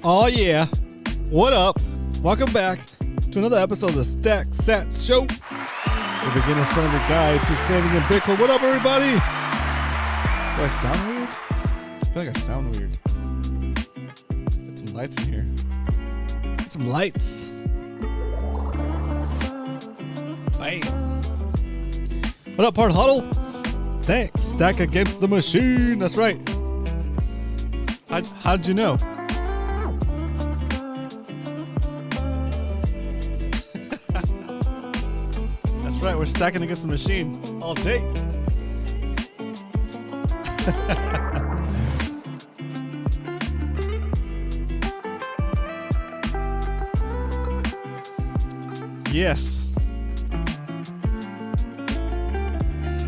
Oh yeah, what up? Welcome back to another episode of the Stack Sats Show, your beginner-friendly guide to saving in Bitcoin. What up, everybody? Do I sound weird? I feel like I sound weird. Get some lights in here. Get some lights. Bam. What up, Part Huddle? Thanks. Stack against the machine. That's right. How'd you know? That's right, we're stacking against the machine all day. Yes.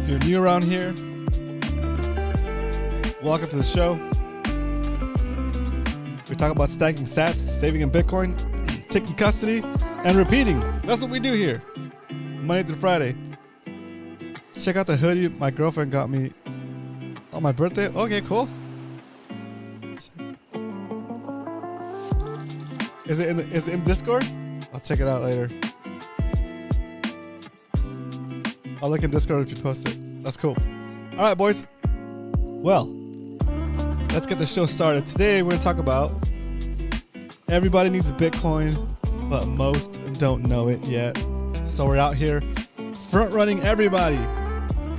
If you're new around here, welcome to the show. We talk about stacking sats, saving in Bitcoin, taking custody, and repeating. That's what we do here, Monday through Friday. Check out the hoodie my girlfriend got me on my birthday. Okay, cool. Is it in Discord? I'll check it out later. I'll look in Discord if you post it. That's cool. All right, boys. Well, let's get the show started. Today, we're going to talk about everybody needs Bitcoin, but most don't know it yet. So we're out here front-running everybody.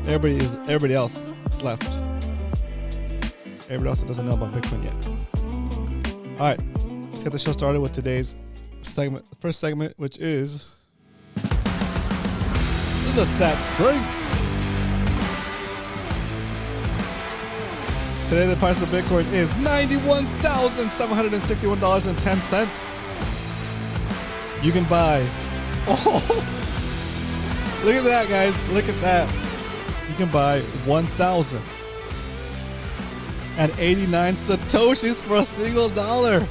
Everybody else is left. Everybody else that doesn't know about Bitcoin yet. All right, let's get the show started with today's segment. The first segment, which is the Sat Strength. Today, the price of Bitcoin is $91,761.10. You can buy. Oh, look at that, guys. Look at that. You can buy 1,089 Satoshis for a single dollar.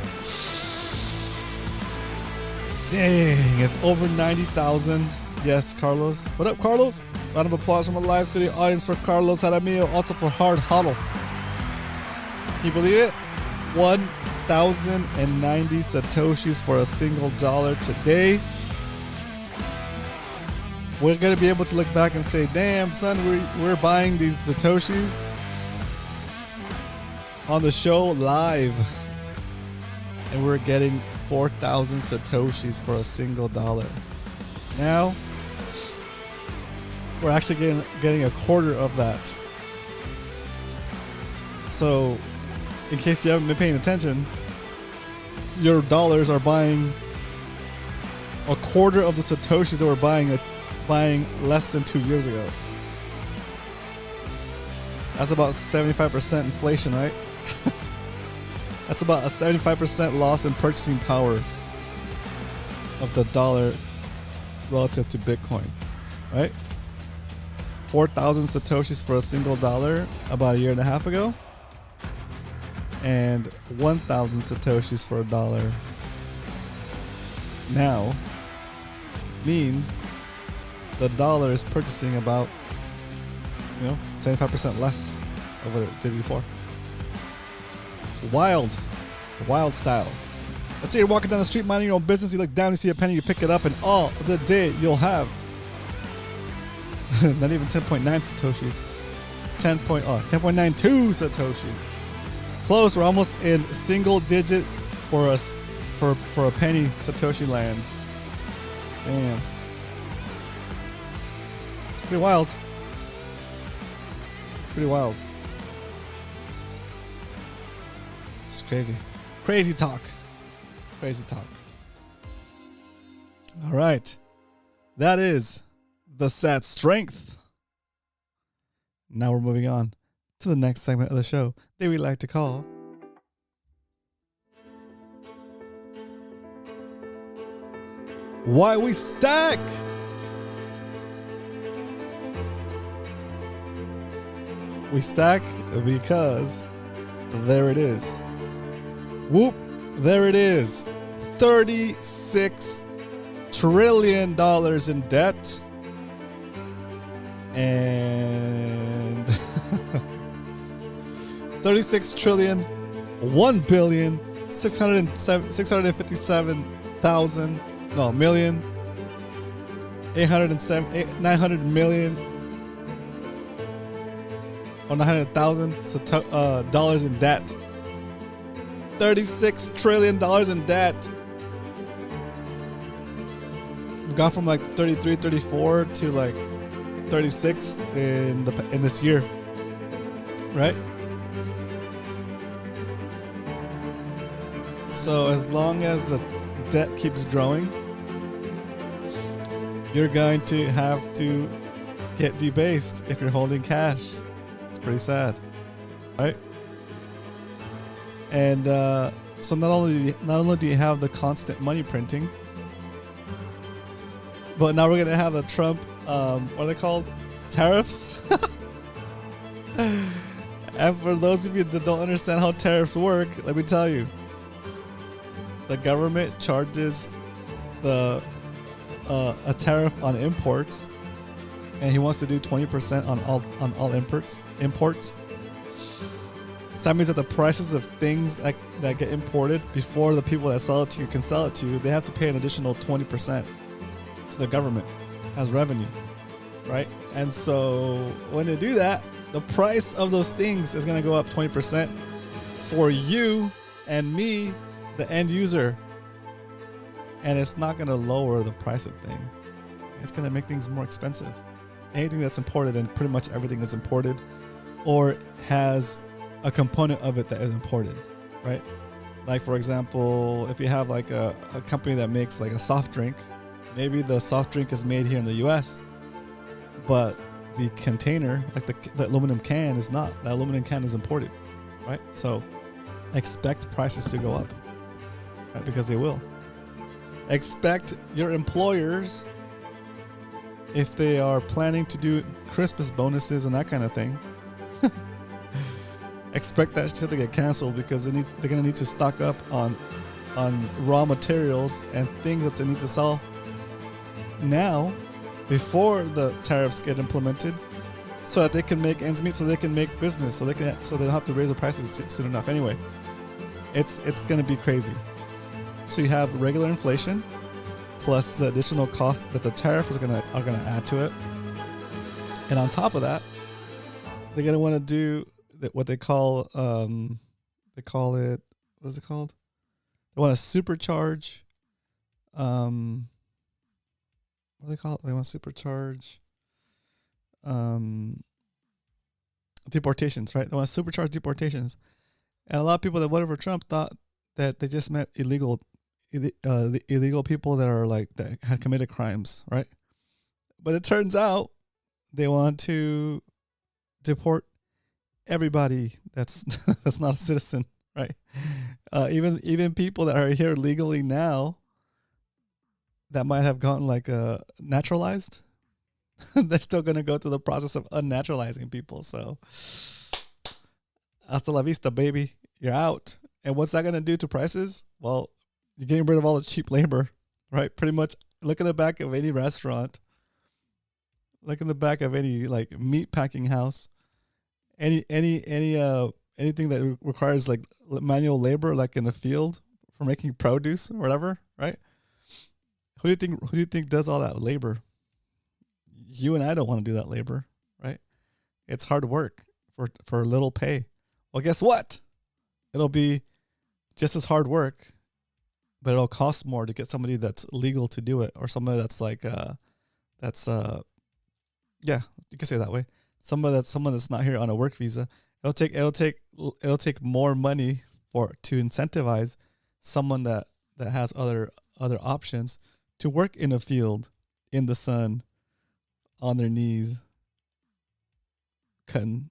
Dang, it's over 90,000. Yes, Carlos. What up, Carlos? Round of applause from a live studio audience for Carlos Jaramillo, also for Hard Huddle. Can you believe it? 1,090 Satoshis for a single dollar today. We're going to be able to look back and say, damn, son, we're buying these Satoshis on the show live. And we're getting 4,000 Satoshis for a single dollar. Now, we're actually getting a quarter of that. So, in case you haven't been paying attention, your dollars are buying a quarter of the Satoshis that we're buying less than 2 years ago. That's about 75% inflation, right? That's about a 75% loss in purchasing power of the dollar relative to Bitcoin, right? 4,000 Satoshis for a single dollar about a year and a half ago, and 1,000 Satoshis for a dollar now means the dollar is purchasing about 75% less of what it did before. It's wild. It's wild style. Let's say you're walking down the street minding your own business, you look down, you see a penny, you pick it up, and all the day you'll have not even 10.9 Satoshis. 10.92 Satoshis. Close, we're almost in single digit for a penny Satoshi land. Damn. It's pretty wild. Pretty wild. It's crazy. Crazy talk. Crazy talk. All right. That is the Sat Strength. Now we're moving on to the next segment of the show that we like to call Why We Stack. We stack because there it is. Whoop, there it is. $36 trillion in debt. And 36 trillion, 1 billion, 657,000, no, million, 900 million, or 900,000 dollars in debt. $36 trillion in debt. We've gone from like 33, 34 to like 36 in this year, right? So as long as the debt keeps growing, you're going to have to get debased if you're holding cash. It's pretty sad, right? And so not only do you have the constant money printing, but now we're gonna have the Trump what are they called? Tariffs. And for those of you that don't understand how tariffs work, let me tell you. The government charges a tariff on imports, and he wants to do 20% on all imports. So that means that the prices of things that get imported before the people that sell it to you can sell it to you, they have to pay an additional 20% to the government as revenue, right? And so when they do that, the price of those things is going to go up 20% for you and me, the end user. And it's not going to lower the price of things. It's going to make things more expensive. Anything that's imported, and pretty much everything is imported or has a component of it that is imported, right? Like, for example, if you have like a company that makes like a soft drink, maybe the soft drink is made here in the US, but the container, like the aluminum can, is not. The aluminum can is imported, right? So expect prices to go up, right? Because they will. Expect your employers, if they are planning to do Christmas bonuses and that kind of thing, expect that shit to get canceled, because they're going to need to stock up on raw materials and things that they need to sell now before the tariffs get implemented, so that they can make ends meet, so they can make business, so they don't have to raise the prices soon enough. Anyway, it's going to be crazy. So you have regular inflation plus the additional cost that the tariff are going to add to it, and on top of that, they're going to want to do what they call they call it, what is it called? They want to supercharge what do they call it? They want to supercharge deportations, right? They want to supercharge deportations. And a lot of people that voted for Trump thought that they just meant illegal people that are like, that had committed crimes, right? But it turns out they want to deport everybody that's that's not a citizen, right? Even people that are here legally now that might have gotten like naturalized, they're still going to go through the process of unnaturalizing people. So hasta la vista, baby. You're out. And what's that going to do to prices? Well, you're getting rid of all the cheap labor, right? Pretty much. Look at the back of any restaurant. Look in the back of any like meat packing house. Anything that requires like manual labor, like in the field for making produce or whatever, right? Who do you think does all that labor? You and I don't want to do that labor, right? It's hard work for little pay. Well, guess what? It'll be just as hard work, but it'll cost more to get somebody that's legal to do it, or somebody that's like yeah, you can say it that way. Someone that's not here on a work visa. It'll take more money to incentivize someone that has other options to work in a field in the sun on their knees, picking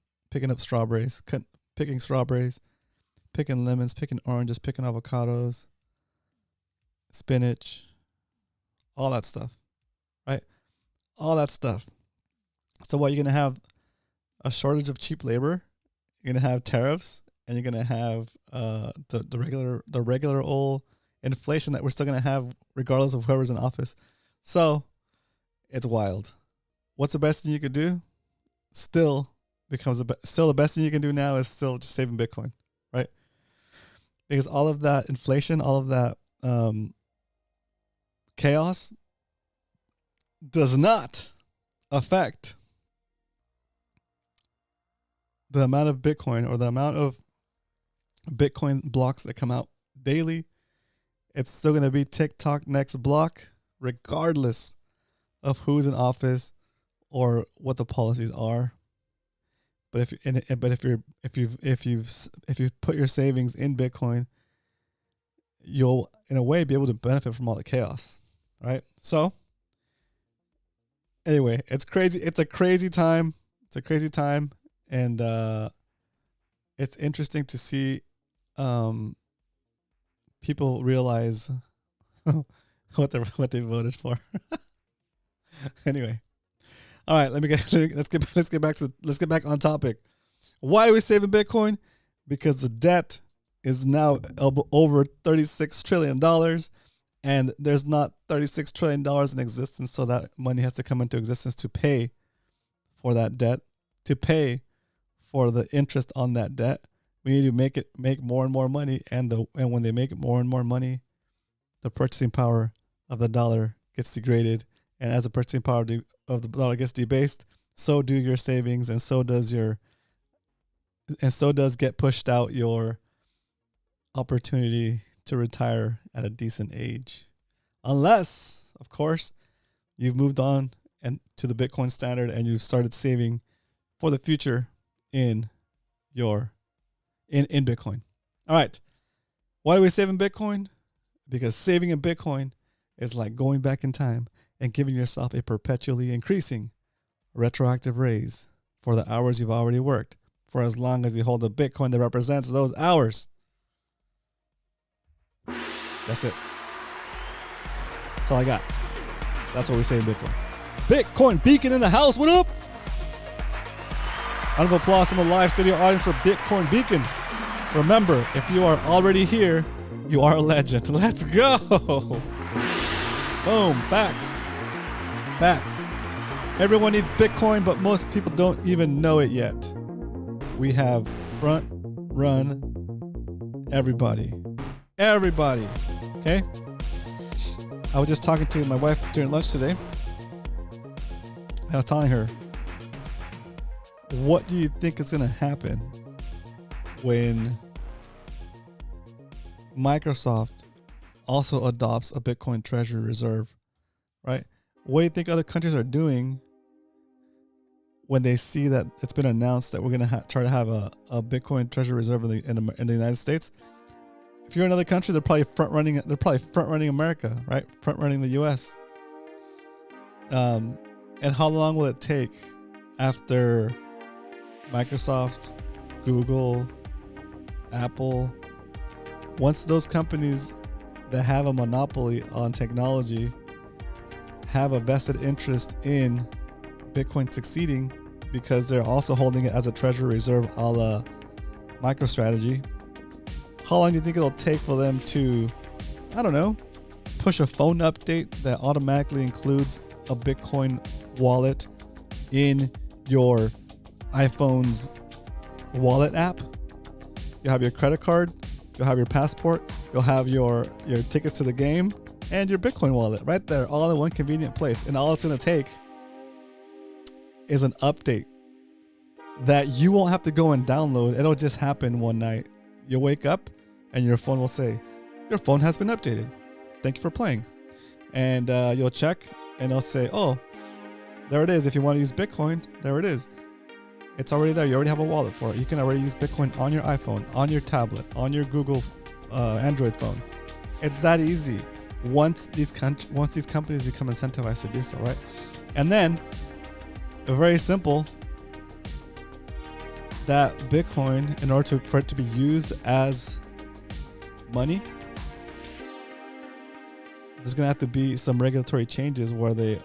strawberries, picking lemons, picking oranges, picking avocados, spinach, all that stuff, right? All that stuff. So what, you're going to have a shortage of cheap labor, you're going to have tariffs, and you're going to have the regular old inflation that we're still going to have regardless of whoever's in office. So it's wild. What's the best thing you could do? Still the best thing you can do now is still just saving Bitcoin, right? because all of that inflation, all of that chaos does not affect the amount of Bitcoin or the amount of Bitcoin blocks that come out daily. It's still going to be TikTok next block, regardless of who's in office or what the policies are. But if you've put your savings in Bitcoin, you'll in a way be able to benefit from all the chaos, right? So anyway, it's crazy. It's a crazy time. It's a crazy time, and it's interesting to see people realize what they voted for. Anyway, all right. Let's get back on topic. Why are we saving Bitcoin? Because the debt is now over $36 trillion, and there's not $36 trillion in existence. So that money has to come into existence to pay for that debt, to pay for the interest on that debt. We need to make more and more money, and when they make more and more money, the purchasing power of the dollar gets degraded, and as the purchasing power of the dollar gets debased, so do your savings, and so does get pushed out your opportunity to retire at a decent age, unless, of course, you've moved on and to the Bitcoin standard and you've started saving for the future in Bitcoin. All right. Why do we save in Bitcoin? Because saving in Bitcoin is like going back in time and giving yourself a perpetually increasing retroactive raise for the hours you've already worked, for as long as you hold a Bitcoin that represents those hours. That's it. That's all I got. That's what we say in Bitcoin. Bitcoin Beacon in the house. What up? Round of applause from the live studio audience for Bitcoin Beacon. Remember, if you are already here, you are a legend. Let's go. Boom. Facts. Everyone needs Bitcoin, but most people don't even know it yet. We have front run everybody. Okay? I was just talking to my wife during lunch today. I was telling her, what do you think is going to happen when Microsoft also adopts a Bitcoin treasury reserve, right? What do you think other countries are doing when they see that it's been announced that we're going to try to have a Bitcoin treasury reserve in the United States? If you're in another country, they're probably front running America, right? Front running the US. And how long will it take after Microsoft, Google, Apple, once those companies that have a monopoly on technology have a vested interest in Bitcoin succeeding because they're also holding it as a treasury reserve a la MicroStrategy, how long do you think it'll take for them to, I don't know, push a phone update that automatically includes a Bitcoin wallet in your iPhone's wallet app? You'll have your credit card, you'll have your passport, you'll have your tickets to the game, and your Bitcoin wallet right there, all in one convenient place. And all it's going to take is an update that you won't have to go and download. It'll just happen one night. You'll wake up and your phone will say, your phone has been updated. Thank you for playing. And you'll check and it'll say, oh, there it is. If you want to use Bitcoin, there it is. It's already there. You already have a wallet for it. You can already use Bitcoin on your iPhone, on your tablet, on your Google Android phone. It's that easy once these companies become incentivized to do so, right? And then, very simple, that Bitcoin, in order for it to be used as money, there's gonna have to be some regulatory changes where they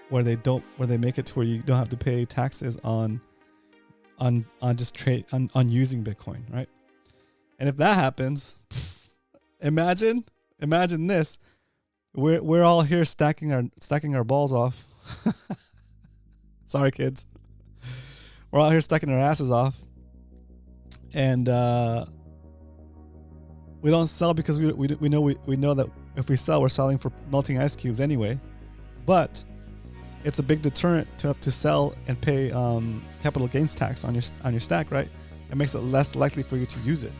make it to where you don't have to pay taxes on using Bitcoin, right? And if that happens, imagine this. We're all here stacking our balls off. Sorry, kids. We're all here stacking our asses off, and We don't sell because we know that if we sell, we're selling for melting ice cubes anyway. But it's a big deterrent to sell and pay capital gains tax on your stack, right? It makes it less likely for you to use it.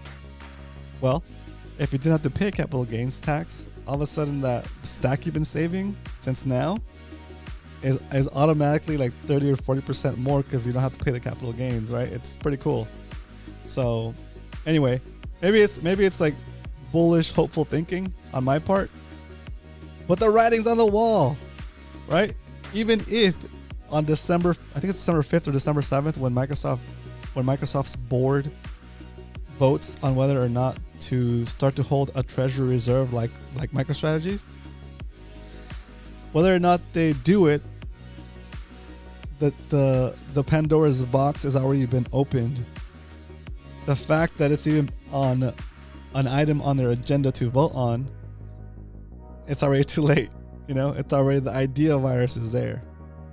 Well, if you didn't have to pay capital gains tax, all of a sudden that stack you've been saving since now is automatically like 30 or 40% more because you don't have to pay the capital gains, right? It's pretty cool. So anyway, maybe it's like bullish, hopeful thinking on my part, but the writing's on the wall, right? Even if on December, I think it's December 5th or December 7th, when Microsoft's board votes on whether or not to start to hold a treasury reserve like MicroStrategy, whether or not they do it, the Pandora's box has already been opened. The fact that it's even on an item on their agenda to vote on, it's already too late. It's already, the idea virus is there,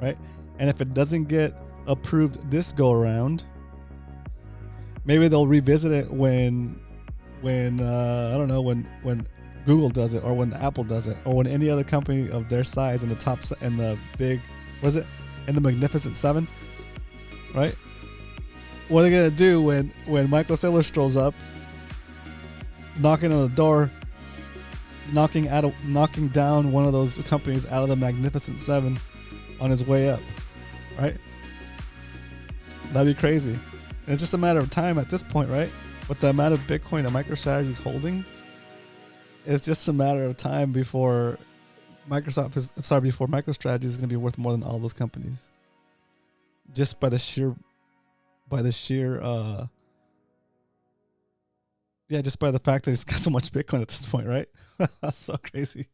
right? And if it doesn't get approved this go around, maybe they'll revisit it when I don't know, when Google does it, or when Apple does it, or when any other company of their size in the big, what is it, in the Magnificent Seven, right? What are they gonna do when Michael Saylor strolls up, knocking on the door, knocking down one of those companies out of the Magnificent Seven on his way up, right? That'd be crazy. And it's just a matter of time at this point, right? With the amount of Bitcoin that MicroStrategy is holding, it's just a matter of time before MicroStrategy is going to be worth more than all those companies, just by the sheer just by the fact that he's got so much Bitcoin at this point, right? That's so crazy.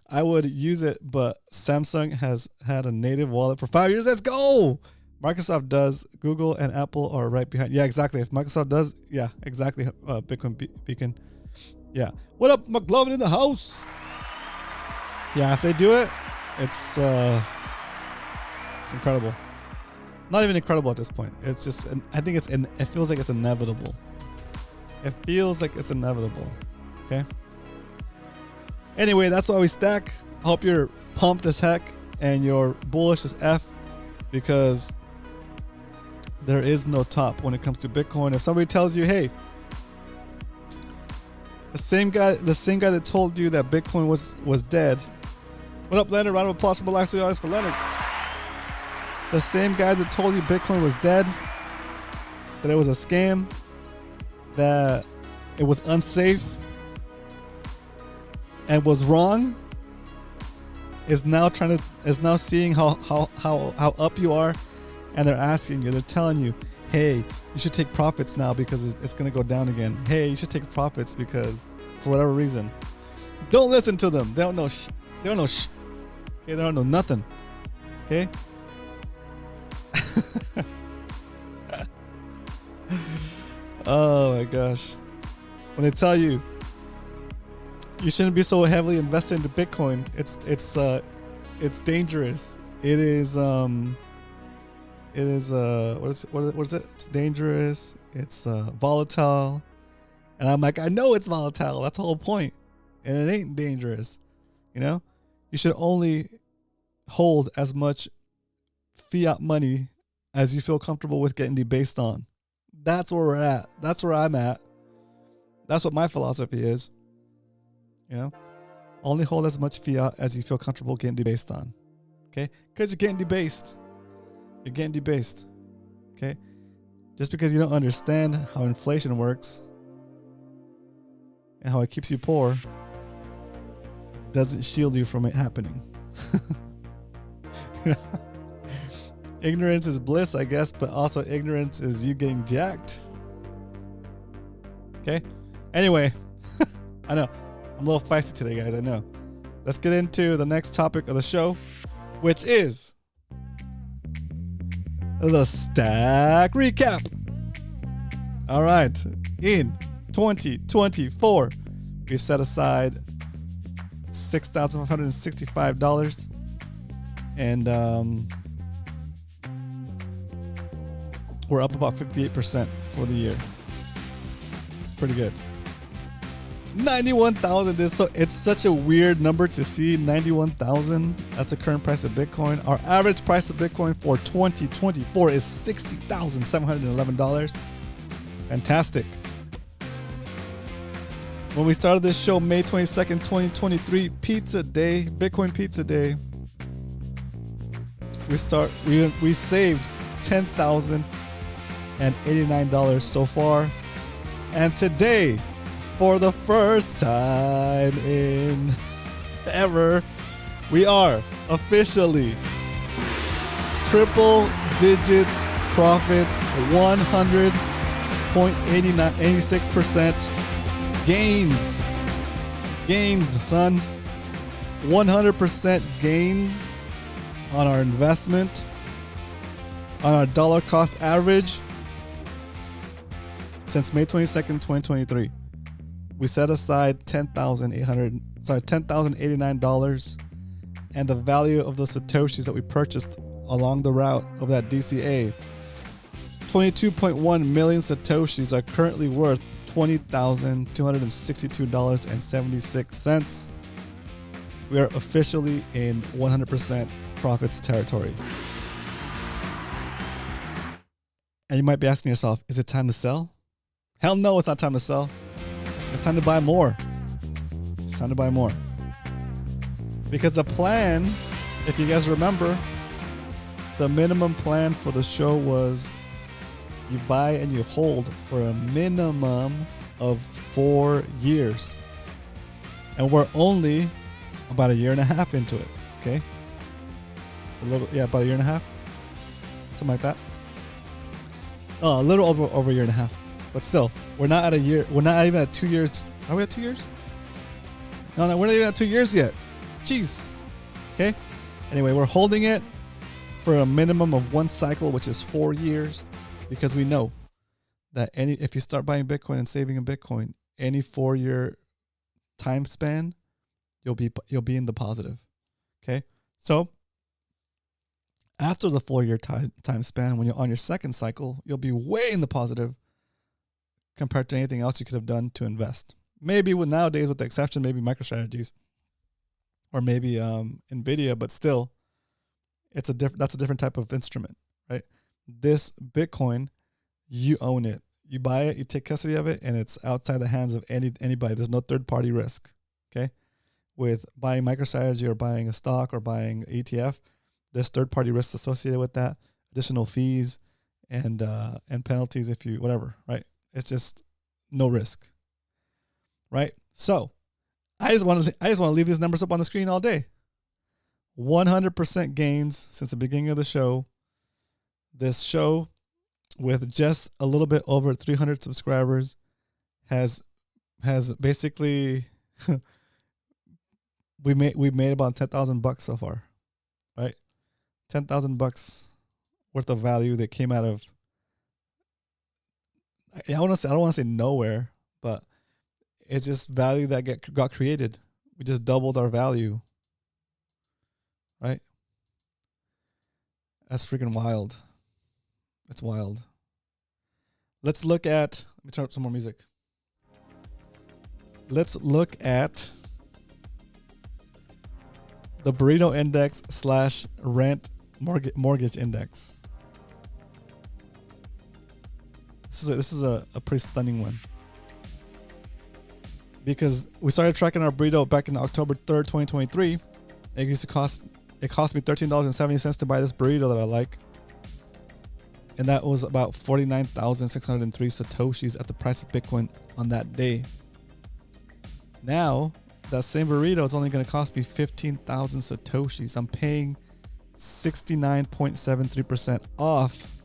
I would use it, but Samsung has had a native wallet for 5 years. Let's go. Microsoft does. Google and Apple are right behind. Yeah, exactly. If Microsoft does, yeah, exactly. Bitcoin Beacon. Yeah. What up, McLovin in the house? Yeah, if they do it, it's incredible. Not even incredible at this point. It's just, I think it feels like it's inevitable. It feels like it's inevitable. Okay. Anyway, that's why we stack. I hope you're pumped as heck and you're bullish as F, because there is no top when it comes to Bitcoin. If somebody tells you, hey, the same guy that told you that Bitcoin was dead. What up, Leonard? Round of applause from Relaxing Artist for Leonard. The same guy that told you Bitcoin was dead, that it was a scam, that it was unsafe and was wrong, is now seeing how up you are, and they're telling you, hey, you should take profits now because it's going to go down again. Hey, you should take profits because for whatever reason. Don't listen to them. They don't know they don't know okay, they don't know nothing. Okay? Oh my gosh. When they tell you you shouldn't be so heavily invested into Bitcoin, it's dangerous. It is what is it? It's dangerous. It's volatile. And I'm like, I know it's volatile. That's the whole point. And it ain't dangerous. You should only hold as much fiat money as you feel comfortable with getting debased on. That's where we're at. That's where I'm at. That's what my philosophy is. Only hold as much fiat as you feel comfortable getting debased on. Okay? Because you're getting debased. You're getting debased. Okay? Just because you don't understand how inflation works and how it keeps you poor doesn't shield you from it happening. Ignorance is bliss, I guess, but also ignorance is you getting jacked. Okay? Anyway, I know. I'm a little feisty today, guys. I know. Let's get into the next topic of the show, which is the stack recap. All right. In 2024, we've set aside $6,565. And we're up about 58% for the year. It's pretty good. 91,000. So it's such a weird number to see. 91,000. That's the current price of Bitcoin. Our average price of Bitcoin for 2024 is $60,711. Fantastic. When we started this show, May 22nd, 2023, Pizza Day, Bitcoin Pizza Day, we saved $10,089 so far. And today, for the first time in ever, we are officially triple digits profits, 100.86% gains, son. 100% gains on our investment, on our dollar cost average since May 22nd, 2023. We set aside $10,089, and the value of the Satoshis that we purchased along the route of that DCA, 22.1 million Satoshis, are currently worth $20,262.76. We are officially in 100% profits territory. And you might be asking yourself, is it time to sell? Hell no, it's not time to sell. It's time to buy more. It's time to buy more. Because the plan, if you guys remember, the minimum plan for the show was you buy and you hold for a minimum of 4 years. And we're only about a year and a half into it. Okay? About a year and a half. Something like that. Oh, a little over a year and a half. But still, we're not at a year. We're not even at 2 years. Are we at 2 years? No, we're not even at 2 years yet. Jeez. Okay? Anyway, we're holding it for a minimum of one cycle, which is 4 years. Because we know that if you start buying Bitcoin and saving in Bitcoin, any 4-year time span, you'll be in the positive. Okay? So after the 4-year time span, when you're on your second cycle, you'll be way in the positive compared to anything else you could have done to invest. Maybe nowadays, with the exception, maybe MicroStrategies or maybe Nvidia, but still, that's a different type of instrument, right? This Bitcoin, you own it. You buy it, you take custody of it, and it's outside the hands of anybody. There's no third-party risk, okay? With buying MicroStrategy or buying a stock or buying an ETF, there's third-party risks associated with that, additional fees and penalties if you whatever, right? It's just no risk, right? So I just want to leave these numbers up on the screen all day. 100% gains since the beginning of the show. This show, with just a little bit over 300 subscribers, has basically we made about $10,000 so far, right? $10,000 worth of value that came out of, I don't want to say nowhere, but it's just value that got created. We just doubled our value, right? That's freaking wild. It's wild. Let's look at, let me turn up some more music. Let's look at the Burrito Index / rent mortgage index. This is a pretty stunning one. Because we started tracking our burrito back in October 3rd, 2023. It cost me $13.70 to buy this burrito that I like. And that was about 49,603 Satoshis at the price of Bitcoin on that day. Now, that same burrito is only going to cost me 15,000 Satoshis. I'm paying 69.73% off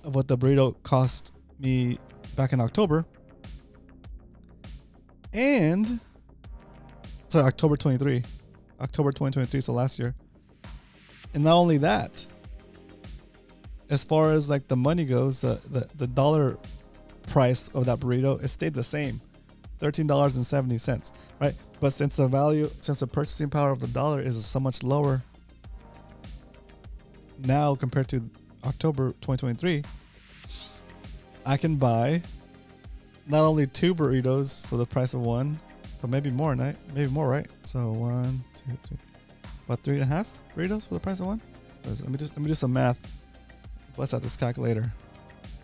of what the burrito cost me back in October. And, sorry, October 2023, so last year. And not only that, as far as like the money goes, the dollar price of that burrito, it stayed the same, $13.70, right? But since the purchasing power of the dollar is so much lower now compared to October 2023, I can buy not only 2 burritos for the price of 1, but maybe more, right? Maybe more, right? So 1, 2, 3, about 3.5 burritos for the price of 1. Let me do some math. Let's at this calculator.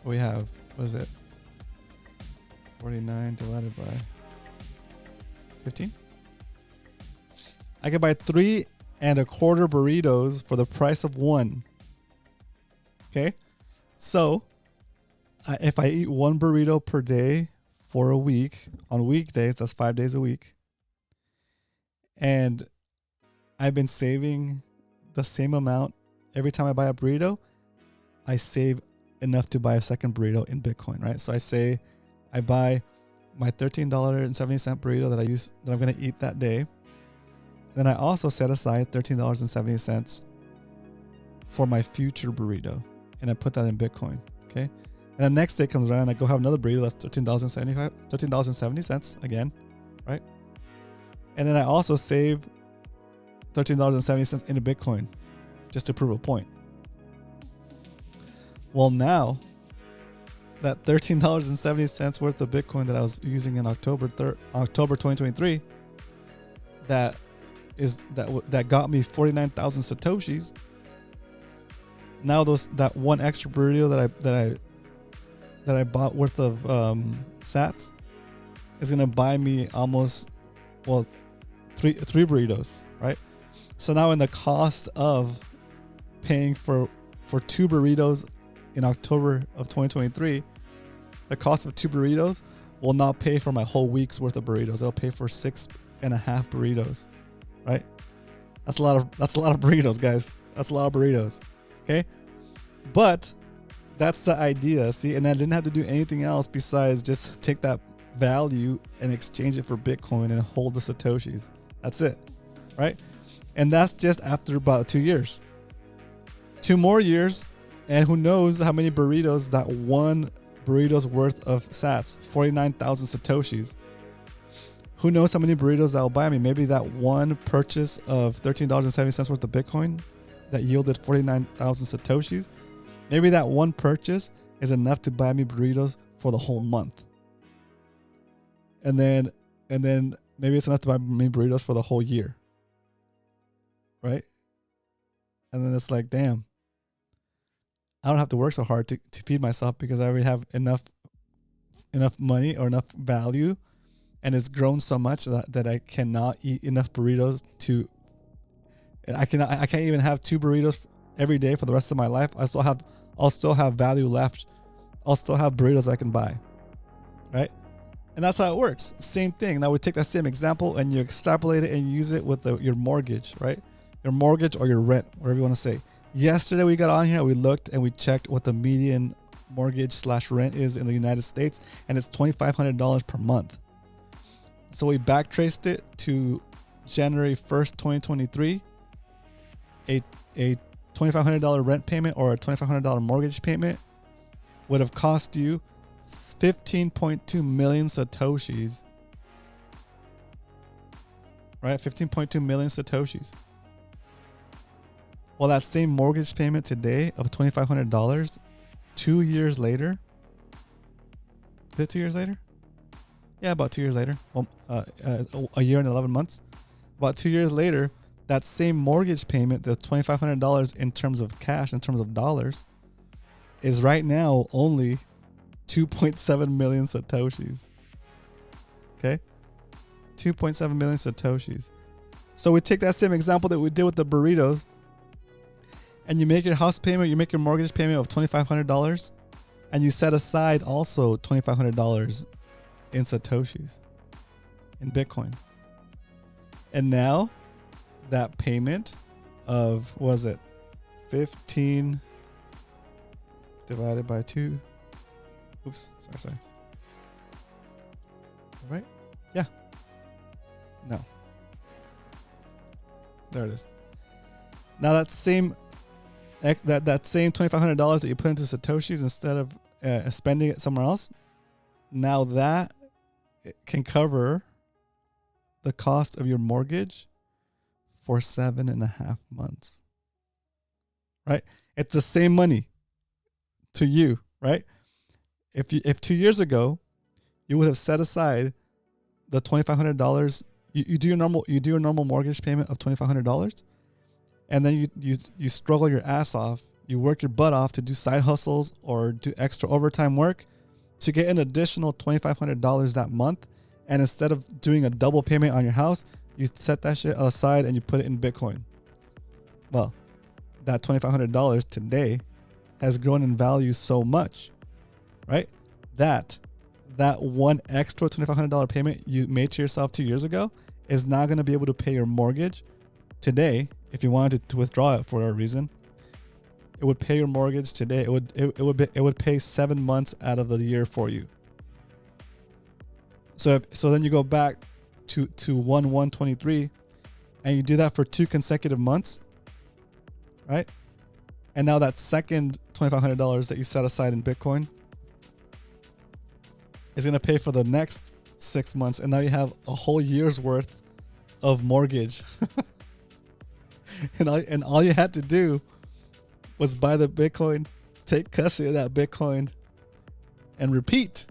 We have, what is it? 49 divided by 15. I could buy 3 1/4 burritos for the price of 1. Okay, so if I eat 1 burrito per day for a week, on weekdays, that's 5 days a week, and I've been saving the same amount every time I buy a burrito, I save enough to buy a second burrito in Bitcoin, right? So I say I buy my $13.70 burrito that I'm going to eat that day. Then I also set aside $13.70 for my future burrito, and I put that in Bitcoin, okay? And the next day comes around, I go have another burrito that's $13.70 again, right? And then I also save $13.70 into Bitcoin just to prove a point. Well, now that $13.70 worth of Bitcoin that I was using in October 2023, that got me 49,000 satoshis. Now that one extra burrito that I bought worth of sats is gonna buy me almost, well, three burritos, right? So now in the cost of paying for 2 burritos in October of 2023, the cost of 2 burritos will not pay for my whole week's worth of burritos. It'll pay for 6.5 burritos, right? That's a lot of burritos, guys. That's a lot of burritos. Okay, but that's the idea. See, and I didn't have to do anything else besides just take that value and exchange it for Bitcoin and hold the satoshis. That's it, right? And that's just after about 2 years. 2 more years, and who knows how many burritos that one burrito's worth of sats, 49,000 satoshis. Who knows how many burritos that will buy me? Maybe that one purchase of $13.70 worth of Bitcoin that yielded 49,000 satoshis. Maybe that one purchase is enough to buy me burritos for the whole month. And then maybe it's enough to buy me burritos for the whole year. Right? And then it's like, damn, I don't have to work so hard to feed myself because I already have enough money or enough value, and it's grown so much that I cannot eat enough burritos to. I can't even have 2 burritos every day for the rest of my life. I'll still have value left. I'll still have burritos I can buy, right? And that's how it works. Same thing. Now we take that same example and you extrapolate it and use it with your mortgage, right? Your mortgage or your rent, whatever you want to say. Yesterday we got on here, we looked and we checked what the median mortgage/rent is in the United States, and it's $2,500 per month. So we backtraced it to January 1st, 2023. A $2,500 rent payment or a $2,500 mortgage payment would have cost you 15.2 million satoshis. Right? 15.2 million satoshis. Well, that same mortgage payment today of $2,500, 2 years later. Is it 2 years later? Yeah, about 2 years later. Well, a year and 11 months. About 2 years later, that same mortgage payment, the $2,500 in terms of cash, in terms of dollars, is right now only 2.7 million satoshis. Okay? 2.7 million satoshis. So we take that same example that we did with the burritos, and you make your house payment, you make your mortgage payment of $2,500, and you set aside also $2,500 in satoshis, in Bitcoin. And now that payment of, what was it, 15 divided by 2. Oops, sorry. Right? Yeah. No. There it is. Now that same $2,500 that you put into satoshis instead of spending it somewhere else, now that it can cover the cost of your mortgage for 7.5 months. Right? It's the same money to you, right? If 2 years ago you would have set aside the $2,500. You do your normal mortgage payment of $2,500, and then you struggle your ass off. You work your butt off to do side hustles or do extra overtime work to get an additional $2,500 that month. And instead of doing a double payment on your house, you set that shit aside and you put it in Bitcoin. Well, that $2,500 today has grown in value so much, right? That one extra $2,500 payment you made to yourself 2 years ago is now going to be able to pay your mortgage today. If you wanted to withdraw it for a reason, it would pay your mortgage today. It would pay 7 months out of the year for you. So then you go back to 1/1/23, and you do that for 2 consecutive months, right? And now that second $2,500 that you set aside in Bitcoin is going to pay for the next 6 months, and now you have a whole year's worth of mortgage. and all you had to do was buy the Bitcoin, take custody of that Bitcoin, and repeat.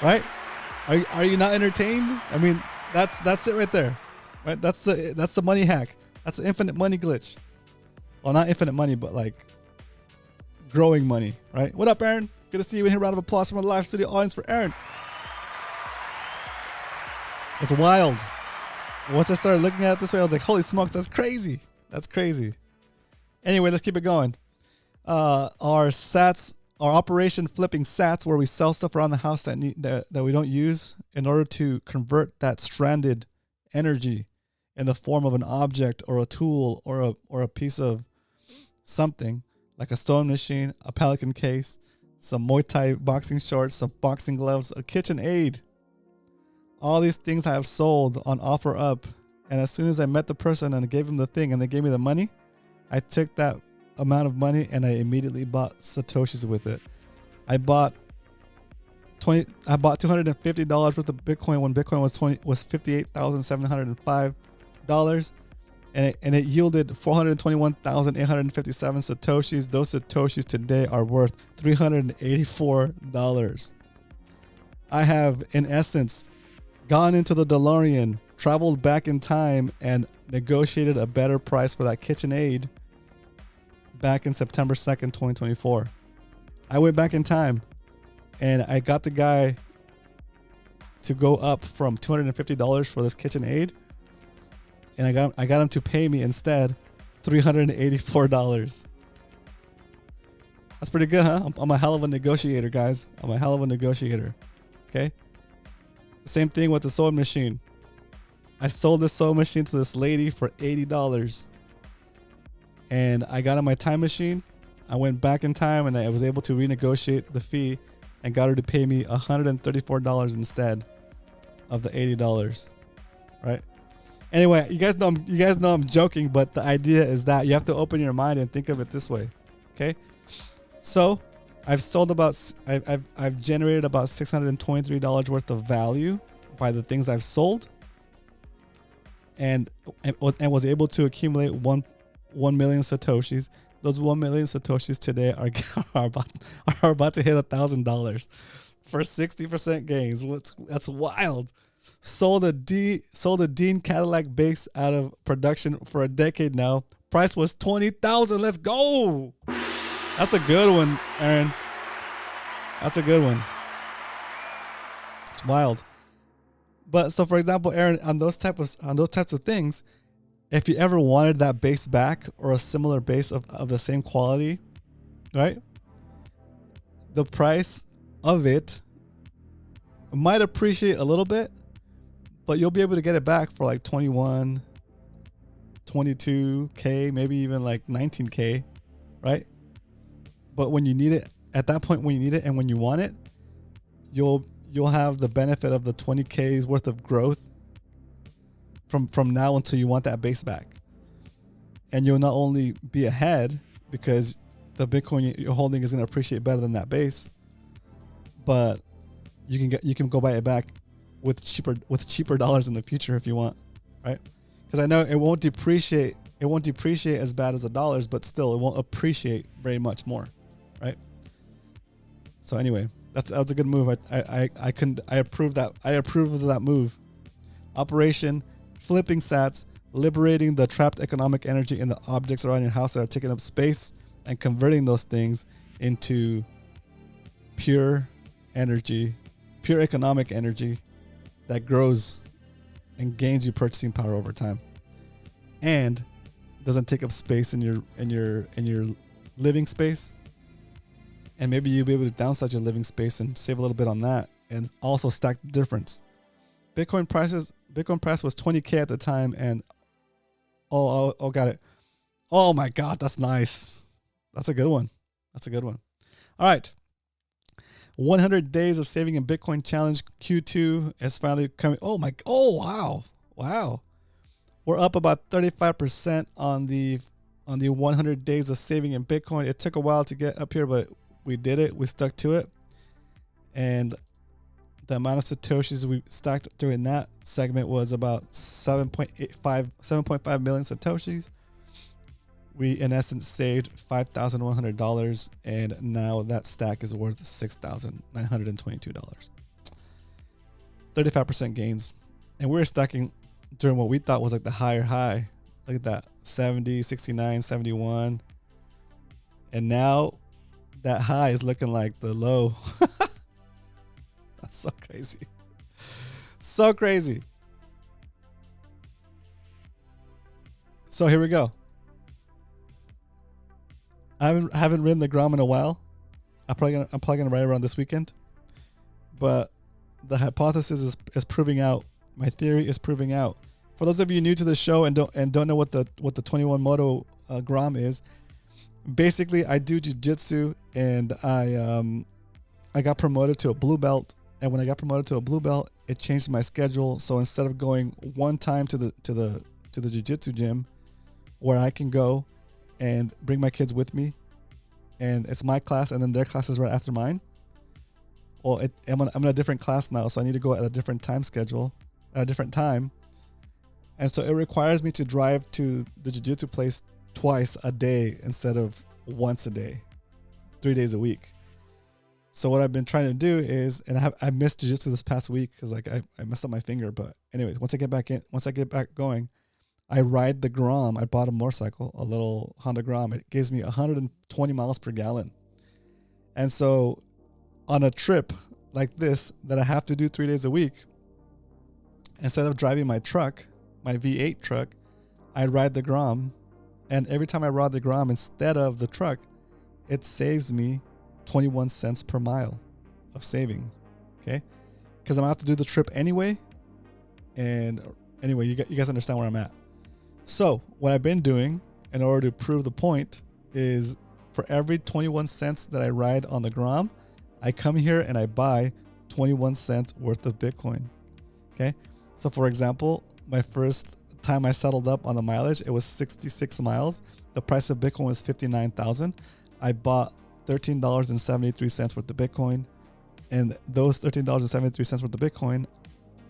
Right? Are you not entertained? I mean, that's it right there. Right? That's the money hack. That's the infinite money glitch. Well, not infinite money, but like growing money, right? What up, Aaron? Good to see you in here. Round of applause from the live studio audience for Aaron. It's wild. Once I started looking at it this way, I was like, holy smokes, that's crazy. That's crazy. Anyway, let's keep it going. Our sats, our operation flipping sats, where we sell stuff around the house that we don't use in order to convert that stranded energy in the form of an object or a tool or a piece of something like a stone machine, a Pelican case, some Muay Thai boxing shorts, some boxing gloves, a KitchenAid. All these things I have sold on OfferUp, and as soon as I met the person and I gave them the thing and they gave me the money, I took that amount of money and I immediately bought Satoshis with it. I bought $250 worth of Bitcoin when Bitcoin was $58,705, and it yielded 421,857 Satoshis. Those Satoshis today are worth $384. I have, in essence, gone into the DeLorean, traveled back in time, and negotiated a better price for that KitchenAid back in September 2nd, 2024. I went back in time and I got the guy to go up from $250 for this KitchenAid, and I got him to pay me instead $384. That's pretty good, huh? I'm a hell of a negotiator, guys. I'm a hell of a negotiator. Okay. Same thing with the sewing machine. I sold this sewing machine to this lady for $80. And I got on my time machine. I went back in time and I was able to renegotiate the fee and got her to pay me $134 instead of the $80. Right? Anyway, you guys know I'm joking, but the idea is that you have to open your mind and think of it this way. Okay? So I've generated about $623 worth of value by the things I've sold, and was able to accumulate 1 million Satoshis. Those 1 million Satoshis today are about to hit $1,000 for 60% gains. That's wild. Sold a Dean Cadillac bass out of production for a decade now. Price was $20,000. Let's go. That's a good one, Aaron. That's a good one. It's wild. But so, for example, Aaron, on those types of things, if you ever wanted that bass back or a similar bass of the same quality, right? The price of it might appreciate a little bit, but you'll be able to get it back for like 21, 22K, maybe even like 19K, right? But when you need it, at that point when you need it and when you want it, you'll have the benefit of the 20K's worth of growth from now until you want that base back. And you'll not only be ahead because the Bitcoin you're holding is going to appreciate better than that base, but you can go buy it back with cheaper dollars in the future if you want, right? Because I know it won't depreciate as bad as the dollars, but still it won't appreciate very much more, right? So anyway, that was a good move. I approve that. I approve of that move. Operation flipping sats, liberating the trapped economic energy in the objects around your house that are taking up space and converting those things into pure energy, pure economic energy that grows and gains you purchasing power over time, and doesn't take up space in your living space. And maybe you'll be able to downsize your living space and save a little bit on that, and also stack the difference. Bitcoin price was $20K at the time, and oh, got it. Oh my God, that's nice. That's a good one. All right. 100 days of saving in Bitcoin challenge Q2 is finally coming. Wow. We're up about 35% on the 100 days of saving in Bitcoin. It took a while to get up here, but we did it. We stuck to it. And the amount of Satoshis we stacked during that segment was about 7.5 million Satoshis. We, in essence, saved $5,100, and now that stack is worth $6,922. 35% gains. And we were stacking during what we thought was like the higher high. Look at that, 70, 69, 71. And now that high is looking like the low. That's so crazy. So crazy. So here we go. I haven't ridden the Grom in a while. I'm probably gonna ride around this weekend. But the hypothesis is proving out. My theory is proving out. For those of you new to the show and don't know what the 21 Moto Grom is, basically I do jiu-jitsu, and I got promoted to a blue belt. And when I got promoted to a blue belt, it changed my schedule. So instead of going one time to the jiu-jitsu gym, where I can go and bring my kids with me, and it's my class, and then their class is right after mine. Well, I'm in a different class now, so I need to go at a different time schedule, at a different time. And so it requires me to drive to the jiu-jitsu place twice a day instead of once a day, 3 days a week. So what I've been trying to do is, and I missed jiu-jitsu this past week because I messed up my finger. But anyways, once I get back going, I ride the Grom. I bought a motorcycle, a little Honda Grom. It gives me 120 miles per gallon. And so on a trip like this that I have to do 3 days a week, instead of driving my truck, my V8 truck, I ride the Grom. And every time I ride the Grom instead of the truck, it saves me 21 cents per mile of savings. Okay? Because I'm going to have to do the trip anyway. And anyway, you guys understand where I'm at. So what I've been doing in order to prove the point is, for every 21 cents that I ride on the Grom, I come here and I buy 21 cents worth of Bitcoin. Okay. So for example, my first time I settled up on the mileage, it was 66 miles. The price of Bitcoin was 59,000. I bought $13.73 worth of Bitcoin, and those $13.73 worth of Bitcoin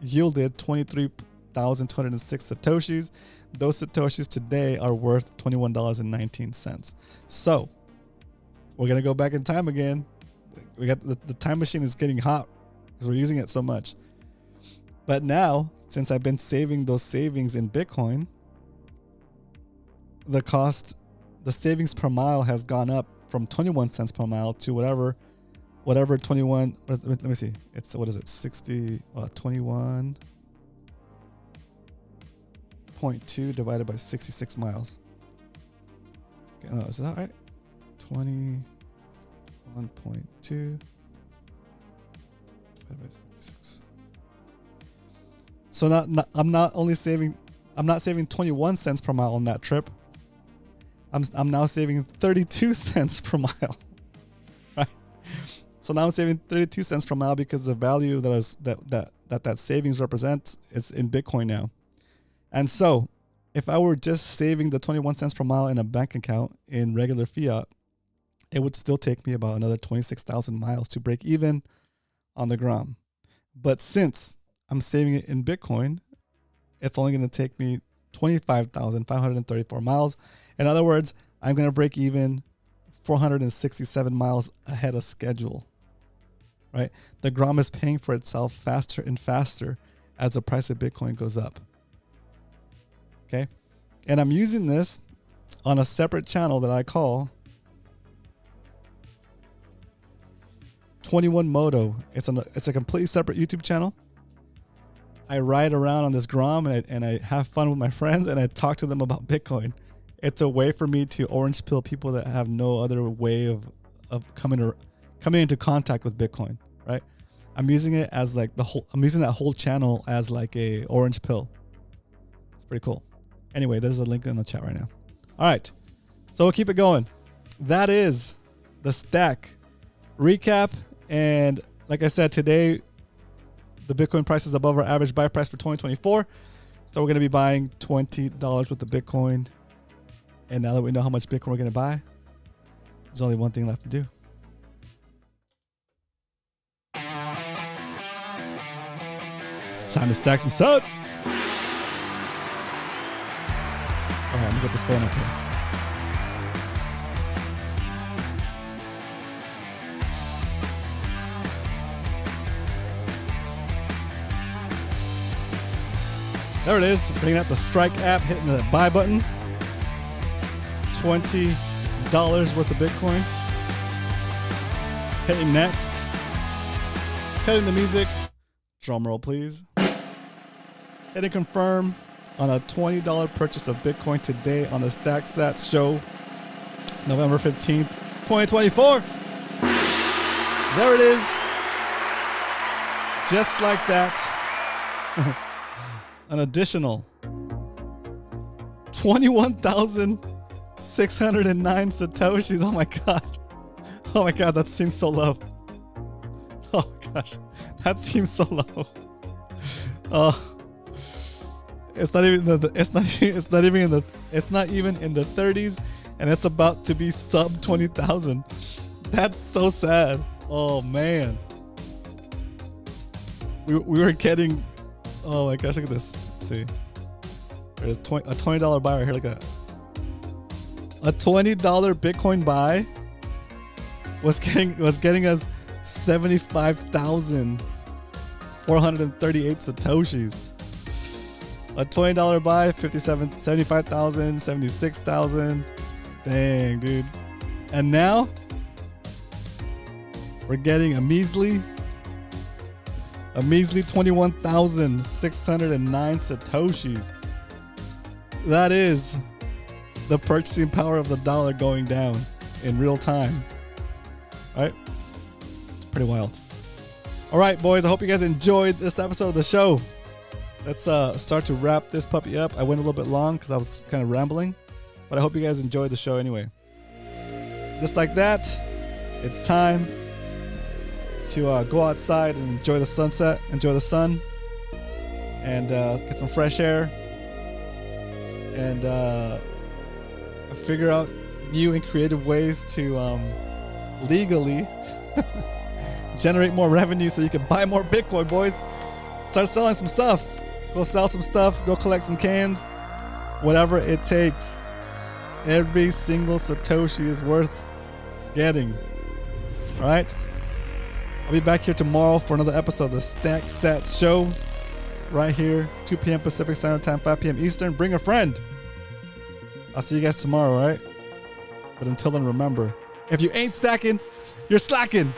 yielded 23,206 Satoshis. Those Satoshis today are worth $21.19. So we're going to go back in time again. We got the time machine is getting hot because we're using it so much. But now, since I've been saving those savings in Bitcoin, the savings per mile has gone up from 21 cents per mile to whatever 21, let me see. It's, 21.2 divided by 66 miles. Okay, no, is that right? 21.2 divided by 66. So I'm not saving 21 cents per mile on that trip. I'm now saving 32 cents per mile. Right? So now I'm saving 32 cents per mile because the value that savings represents is in Bitcoin now. And so if I were just saving the 21 cents per mile in a bank account in regular fiat, it would still take me about another 26,000 miles to break even on the Grom. But since I'm saving it in Bitcoin, it's only going to take me 25,534 miles. In other words, I'm going to break even 467 miles ahead of schedule. right? The Grom is paying for itself faster and faster as the price of Bitcoin goes up. Okay. And I'm using this on a separate channel that I call 21 Moto. It's a completely separate YouTube channel. I ride around on this Grom and I have fun with my friends and I talk to them about Bitcoin. It's a way for me to orange pill people that have no other way of coming into contact with Bitcoin, right? I'm using it as like I'm using that whole channel as like a orange pill. It's pretty cool. Anyway, there's a link in the chat right now. All right, so we'll keep it going. That is the stack recap. And like I said, today, the Bitcoin price is above our average buy price for 2024. So we're going to be buying $20 worth of Bitcoin. And now that we know how much Bitcoin we're going to buy, there's only one thing left to do. It's time to stack some sats. All right, let me get this phone up here. There it is. Bringing out the Strike app, hitting the buy button. $20 worth of Bitcoin. Hitting next. Cutting the music. Drum roll, please. Hitting confirm on a $20 purchase of Bitcoin today on the Stack Sats show, November 15th, 2024. There it is. Just like that. An additional 21,609 Satoshis. Oh my God. Oh my God, that seems so low. Oh gosh, that seems so low. Oh, it's not even in the 30s, and it's about to be sub 20,000. That's so sad. Oh man. We were getting. Oh my gosh, look at this. Let's see. There's a $20 buy right here. Look at that. A $20 Bitcoin buy was getting us 75,438 Satoshis. A $20 buy, 75,000, 76,000. Dang, dude. And now we're getting a measly 21,609 Satoshis. That is the purchasing power of the dollar going down in real time. All right? It's pretty wild. All right, boys. I hope you guys enjoyed this episode of the show. Let's start to wrap this puppy up. I went a little bit long because I was kind of rambling, but I hope you guys enjoyed the show anyway. Just like that, it's time to go outside and enjoy the sunset, enjoy the sun, and get some fresh air, and figure out new and creative ways to legally generate more revenue so you can buy more Bitcoin, boys. Start selling some stuff. Go sell some stuff. Go collect some cans. Whatever it takes. Every single Satoshi is worth getting. All right? I'll be back here tomorrow for another episode of the Stack Sats Show. Right here, 2 p.m. Pacific Standard Time, 5 p.m. Eastern. Bring a friend. I'll see you guys tomorrow, all right? But until then, remember, if you ain't stacking, you're slacking.